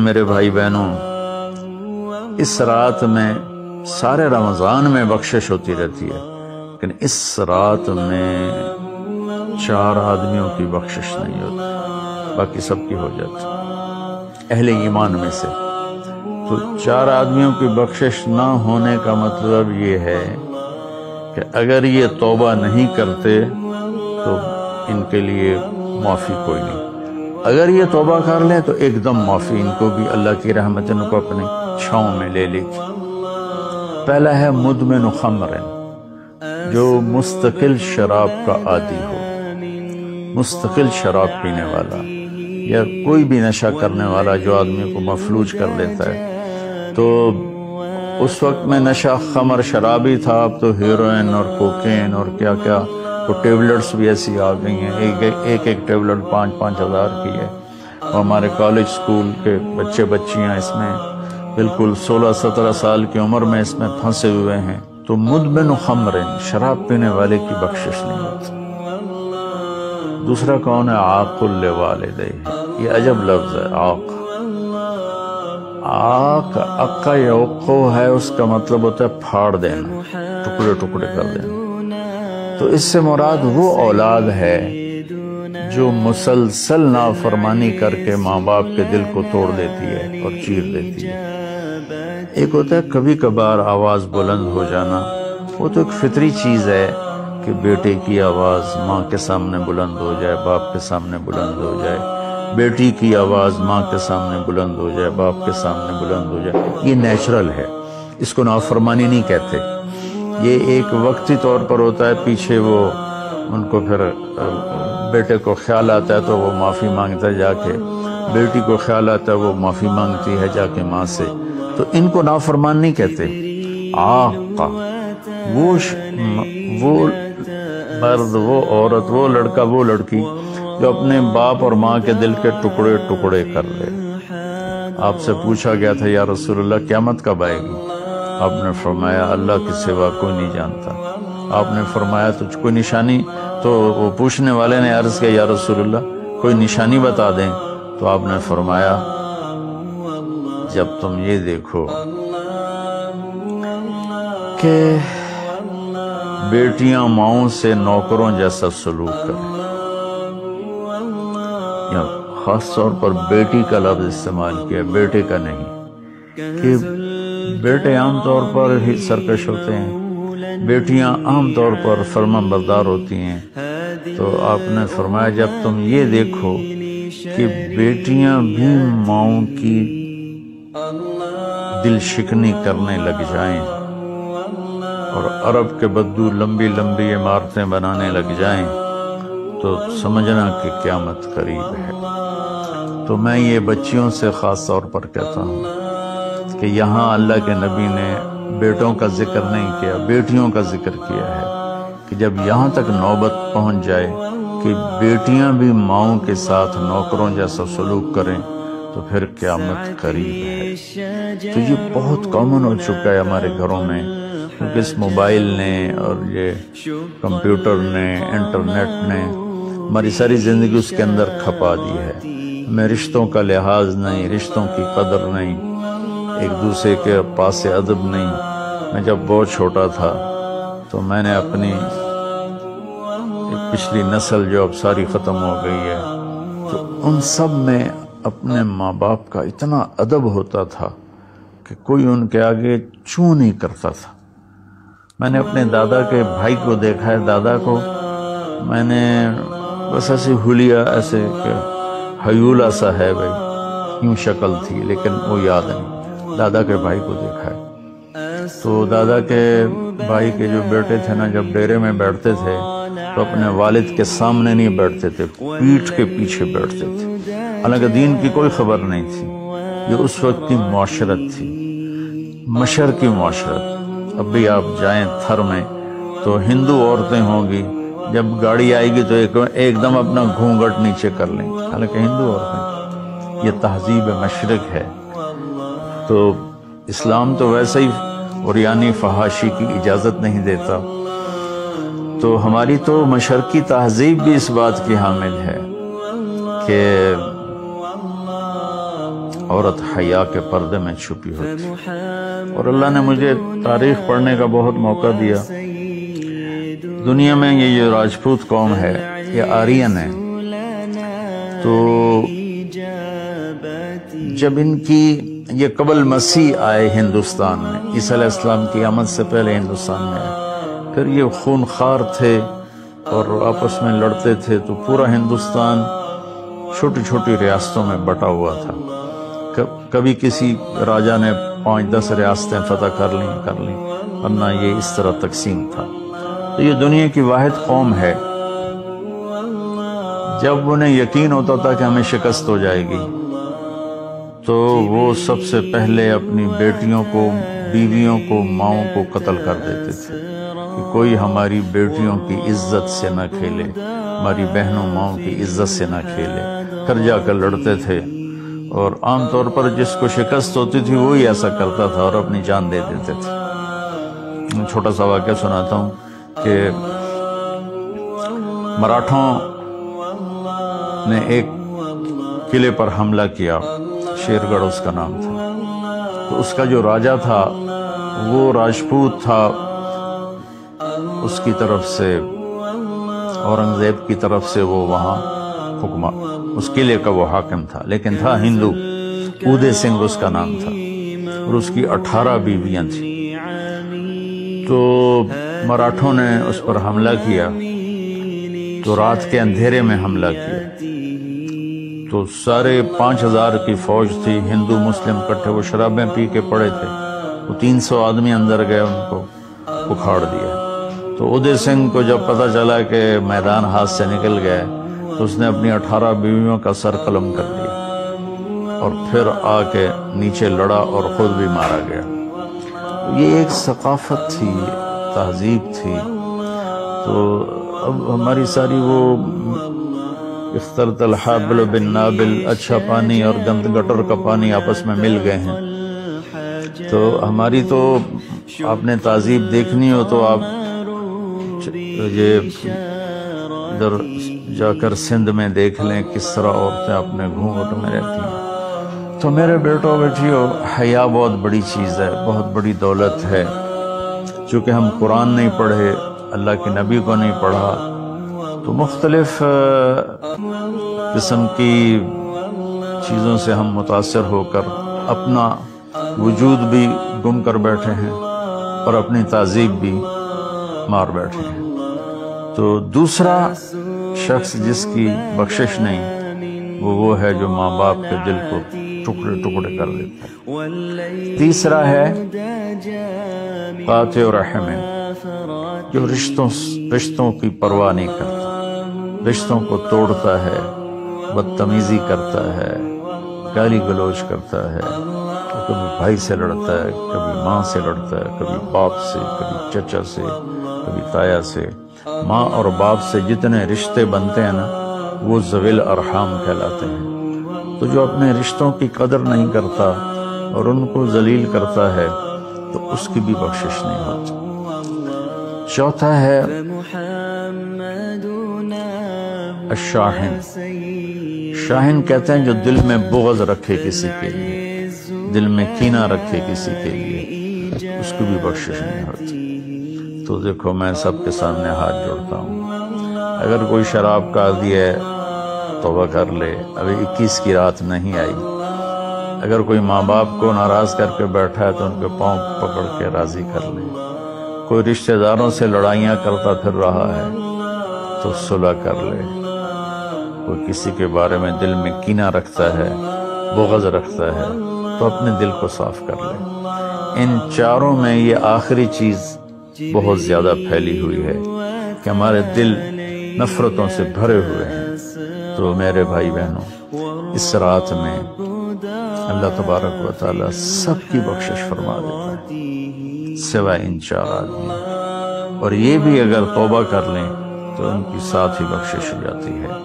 میرے بھائی بہنوں، اس رات میں سارے رمضان میں بخشش ہوتی رہتی ہے، لیکن اس رات میں 4 آدمیوں کی بخشش نہیں ہوتی، باقی سب کی ہو جاتی اہل ایمان میں سے۔ تو 4 آدمیوں کی بخشش نہ ہونے کا مطلب یہ ہے کہ اگر یہ توبہ نہیں کرتے تو ان کے لیے معافی کوئی نہیں، اگر یہ توبہ کر لیں تو ایک دم معافی، ان کو بھی اللہ کی رحمت ان کو اپنے چھاؤں میں لے لی۔ پہلا ہے مدمن خمر، جو مستقل شراب کا عادی ہو، مستقل شراب پینے والا یا کوئی بھی نشہ کرنے والا جو آدمی کو مفلوج کر دیتا ہے۔ تو اس وقت میں نشہ خمر شرابی تھا، اب تو ہیروئن اور کوکین اور کیا کیا تو ٹیبلٹس بھی ایسی آ گئی ہیں، ایک ٹیبلٹ 5-5 ہزار کی ہے، اور ہمارے کالج سکول کے بچے بچیاں اس میں بالکل 16-17 سال کی عمر میں اس میں پھنسے ہوئے ہیں۔ تو مدمن خمر، شراب پینے والے کی بخشش نہیں ہوتی۔ دوسرا کون ہے؟ عاق لوالدیہ، یہ عجب لفظ ہے، عاق۔ عاق عقا یعقو ہے، اس کا مطلب ہوتا ہے پھاڑ دینا، ٹکڑے ٹکڑے کر دینا۔ تو اس سے مراد وہ اولاد ہے جو مسلسل نافرمانی کر کے ماں باپ کے دل کو توڑ دیتی ہے اور چیر دیتی ہے۔ ایک ہوتا ہے کبھی کبھار آواز بلند ہو جانا، وہ تو ایک فطری چیز ہے کہ بیٹے کی آواز ماں کے سامنے بلند ہو جائے، باپ کے سامنے بلند ہو جائے، بیٹی کی آواز ماں کے سامنے بلند ہو جائے، باپ کے سامنے بلند ہو جائے، یہ نیچرل ہے، اس کو نافرمانی نہیں کہتے۔ یہ ایک وقتی طور پر ہوتا ہے، پیچھے وہ ان کو پھر بیٹے کو خیال آتا ہے تو وہ معافی مانگتا ہے جا کے، بیٹی کو خیال آتا ہے وہ معافی مانگتی ہے جا کے ماں سے، تو ان کو نافرمان نہیں کہتے۔ آقا وہ مرد، وہ عورت، وہ لڑکا، وہ لڑکی جو اپنے باپ اور ماں کے دل کے ٹکڑے ٹکڑے کر لے۔ آپ سے پوچھا گیا تھا یا رسول اللہ قیامت کب آئے گی؟ آپ نے فرمایا اللہ کے سوا کوئی نہیں جانتا۔ آپ نے فرمایا تجھ کوئی نشانی؟ تو وہ پوچھنے والے نے عرض کیا یا رسول اللہ کوئی نشانی بتا دیں، تو آپ نے فرمایا جب تم یہ دیکھو کہ بیٹیاں ماؤں سے نوکروں جیسا سلوک کریں، یا خاص طور پر بیٹی کا لفظ استعمال کیا، بیٹے کا نہیں، کہ بیٹے عام طور پر ہی سرکش ہوتے ہیں، بیٹیاں عام طور پر فرمانبردار ہوتی ہیں۔ تو آپ نے فرمایا جب تم یہ دیکھو کہ بیٹیاں بھی ماؤں کی دل شکنی کرنے لگ جائیں اور عرب کے بدو لمبی لمبی عمارتیں بنانے لگ جائیں، تو سمجھنا کہ قیامت قریب ہے۔ تو میں یہ بچیوں سے خاص طور پر کہتا ہوں کہ یہاں اللہ کے نبی نے بیٹوں کا ذکر نہیں کیا، بیٹیوں کا ذکر کیا ہے، کہ جب یہاں تک نوبت پہنچ جائے کہ بیٹیاں بھی ماؤں کے ساتھ نوکروں جیسا سلوک کریں تو پھر قیامت قریب ہے۔ تو یہ بہت کامن ہو چکا ہے ہمارے گھروں میں، کیونکہ اس موبائل نے اور یہ کمپیوٹر نے، انٹرنیٹ نے ہماری ساری زندگی اس کے اندر کھپا دی ہے۔ ہمیں رشتوں کا لحاظ نہیں، رشتوں کی قدر نہیں، ایک دوسرے کے پاس ادب نہیں۔ میں جب بہت چھوٹا تھا تو میں نے اپنی پچھلی نسل جو اب ساری ختم ہو گئی ہے، تو ان سب میں اپنے ماں باپ کا اتنا ادب ہوتا تھا کہ کوئی ان کے آگے چوں نہیں کرتا تھا۔ میں نے اپنے دادا کے بھائی کو دیکھا ہے، دادا کو میں نے بس ایسے ہولیا، ایسے کہ حیولہ سا ہے بھائی، یوں شکل تھی لیکن وہ یاد نہیں، دادا کے بھائی کو دیکھا ہے۔ تو دادا کے بھائی کے جو بیٹے تھے نا، جب ڈیرے میں بیٹھتے تھے تو اپنے والد کے سامنے نہیں بیٹھتے تھے، پیٹھ کے پیچھے بیٹھتے تھے، حالانکہ دین کی کوئی خبر نہیں تھی۔ یہ اس وقت کی معاشرت تھی، مشرقی معاشرت۔ اب بھی آپ جائیں تھر میں تو ہندو عورتیں ہوں گی، جب گاڑی آئے گی تو ایک دم اپنا گھونگھٹ نیچے کر لیں، حالانکہ ہندو عورتیں۔ یہ تہذیب مشرق ہے۔ تو اسلام تو ویسے ہی عریانی فحاشی کی اجازت نہیں دیتا، تو ہماری تو مشرقی تہذیب بھی اس بات کی حامل ہے کہ عورت حیا کے پردے میں چھپی ہوتی. اور اللہ نے مجھے تاریخ پڑھنے کا بہت موقع دیا. دنیا میں یہ جو راجپوت قوم ہے یہ آرین ہے. تو جب ان کی یہ قبل مسیح آئے ہندوستان میں، عیسیٰ علیہ السلام کی آمد سے پہلے ہندوستان میں آئے، پھر یہ خونخوار تھے اور آپس میں لڑتے تھے، تو پورا ہندوستان چھوٹی چھوٹی ریاستوں میں بٹا ہوا تھا. کبھی کسی راجہ نے 5-10 ریاستیں فتح کر لیں ورنہ یہ اس طرح تقسیم تھا. تو یہ دنیا کی واحد قوم ہے. جب انہیں یقین ہوتا تھا کہ ہمیں شکست ہو جائے گی تو وہ سب سے پہلے اپنی بیٹیوں کو، بیویوں کو، ماؤں کو قتل کر دیتے تھے کہ کوئی ہماری بیٹیوں کی عزت سے نہ کھیلے، ہماری بہنوں ماؤں کی عزت سے نہ کھیلے. پھر جا کر لڑتے تھے، اور عام طور پر جس کو شکست ہوتی تھی وہی ایسا کرتا تھا اور اپنی جان دے دیتے تھے. چھوٹا سا واقعہ سناتا ہوں کہ مراٹھوں نے ایک قلعے پر حملہ کیا، شیر گڑھ اس کا نام تھا. تو اس کا جو راجہ تھا وہ راجپوت تھا، اس کی طرف سے اورنگزیب کی طرف سے وہ وہاں اس قلعے کا وہ حاکم تھا، لیکن تھا ہندو. اودے سنگھ اس کا نام تھا اور اس کی 18 بیویاں تھیں. تو مراٹھوں نے اس پر حملہ کیا، تو رات کے اندھیرے میں حملہ کیا. تو 5,500 کی فوج تھی، ہندو مسلم کٹھے، وہ شرابیں پی کے پڑے تھے. وہ 300 آدمی اندر گئے، ان کو اکھاڑ دیا. تو اودے سنگھ کو جب پتہ چلا کہ میدان ہاتھ سے نکل گئے تو اس نے اپنی 18 بیویوں کا سر قلم کر دیا اور پھر آ کے نیچے لڑا اور خود بھی مارا گیا. یہ ایک ثقافت تھی، تہذیب تھی. تو اب ہماری ساری وہ اختلط الحابل بالنابل، اچھا پانی اور گند گٹر کا پانی آپس میں مل گئے ہیں. تو ہماری تو آپ نے تہذیب دیکھنی ہو تو آپ یہ ادھر جا کر سندھ میں دیکھ لیں کس طرح عورتیں اپنے گھونگھٹ میں رہتی ہیں. تو میرے بیٹوں بیٹیوں، حیا بہت بڑی چیز ہے، بہت بڑی دولت ہے. چونکہ ہم قرآن نہیں پڑھے، اللہ کے نبی کو نہیں پڑھا، تو مختلف قسم کی چیزوں سے ہم متاثر ہو کر اپنا وجود بھی گم کر بیٹھے ہیں اور اپنی تہذیب بھی مار بیٹھے ہیں. تو دوسرا شخص جس کی بخشش نہیں وہ ہے جو ماں باپ کے دل کو ٹکڑے ٹکڑے کر دیتا ہے. تیسرا ہے قاطع رحم، جو رشتوں کی پرواہ نہیں کرتا، رشتوں کو توڑتا ہے، بدتمیزی کرتا ہے، گالی گلوچ کرتا ہے، کبھی بھائی سے لڑتا ہے، کبھی ماں سے لڑتا ہے، کبھی باپ سے، کبھی چچا سے، کبھی تایا سے. ماں اور باپ سے جتنے رشتے بنتے ہیں نا وہ ذوی الارحام کہلاتے ہیں. تو جو اپنے رشتوں کی قدر نہیں کرتا اور ان کو ذلیل کرتا ہے تو اس کی بھی بخشش نہیں ہوتی. چوتھا ہے الشاحن. شاحن کہتے ہیں جو دل میں بغض رکھے کسی کے لیے، دل میں کینہ رکھے کسی کے لیے، اس کی بھی بخشش نہیں ہوتی. تو دیکھو میں سب کے سامنے ہاتھ جوڑتا ہوں، اگر کوئی شراب کا عادی ہے توبہ کر لے، ابھی 21 کی رات نہیں آئی. اگر کوئی ماں باپ کو ناراض کر کے بیٹھا ہے تو ان کے پاؤں پکڑ کے راضی کر لے. کوئی رشتہ داروں سے لڑائیاں کرتا پھر رہا ہے تو صلح کر لے. کوئی کسی کے بارے میں دل میں کینہ رکھتا ہے، بغض رکھتا ہے، تو اپنے دل کو صاف کر لے. ان چاروں میں یہ آخری چیز بہت زیادہ پھیلی ہوئی ہے کہ ہمارے دل نفرتوں سے بھرے ہوئے ہیں. تو میرے بھائی بہنوں، اس رات میں اللہ تبارک و تعالی سب کی بخشش فرما دیتا ہے سوائے ان 4 آدمی. اور یہ بھی اگر توبہ کر لیں تو ان کی ساتھ ہی بخشش ہو جاتی ہے.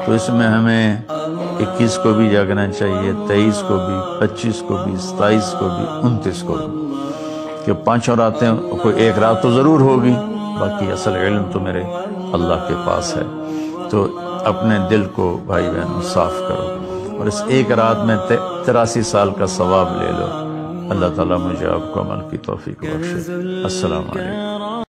تو اس میں ہمیں 21 کو بھی جاگنا چاہیے، 23 کو بھی، 25 کو بھی، 27 کو بھی، 29 کو بھی، کہ 5 راتیں، کوئی ایک رات تو ضرور ہوگی، باقی اصل علم تو میرے اللہ کے پاس ہے. تو اپنے دل کو بھائی بہنوں صاف کرو اور اس ایک رات میں 83 سال کا ثواب لے لو۔ اللہ تعالیٰ مجھے آپ کو عمل کی توفیق بخشے۔ السلام علیکم۔